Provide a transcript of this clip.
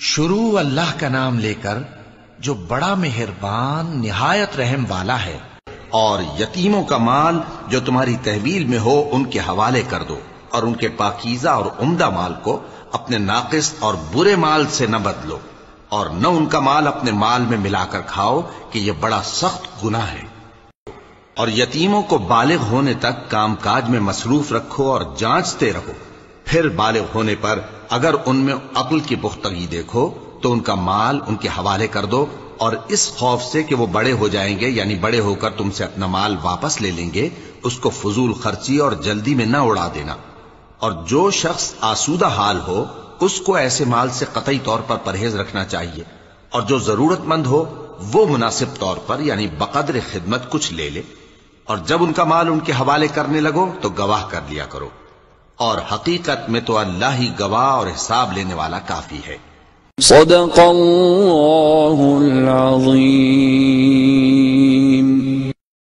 شروع اللہ کا نام لے کر جو بڑا مہربان نہایت رحم والا ہے۔ اور یتیموں کا مال جو تمہاری تحویل میں ہو ان کے حوالے کر دو، اور ان کے پاکیزہ اور عمدہ مال کو اپنے ناقص اور برے مال سے نہ بدلو، اور نہ ان کا مال اپنے مال میں ملا کر کھاؤ کہ یہ بڑا سخت گناہ ہے۔ اور یتیموں کو بالغ ہونے تک کام کاج میں مصروف رکھو اور جانچتے رہو، پھر بالغ ہونے پر اگر ان میں عقل کی پختگی دیکھو تو ان کا مال ان کے حوالے کر دو، اور اس خوف سے کہ وہ بڑے ہو جائیں گے، یعنی بڑے ہو کر تم سے اپنا مال واپس لے لیں گے، اس کو فضول خرچی اور جلدی میں نہ اڑا دینا۔ اور جو شخص آسودہ حال ہو اس کو ایسے مال سے قطعی طور پر پرہیز رکھنا چاہیے، اور جو ضرورت مند ہو وہ مناسب طور پر یعنی بقدر خدمت کچھ لے لے، اور جب ان کا مال ان کے حوالے کرنے لگو تو گواہ کر لیا کرو، اور حقیقت میں تو اللہ ہی گواہ اور حساب لینے والا کافی ہے۔ صدق اللہ العظیم۔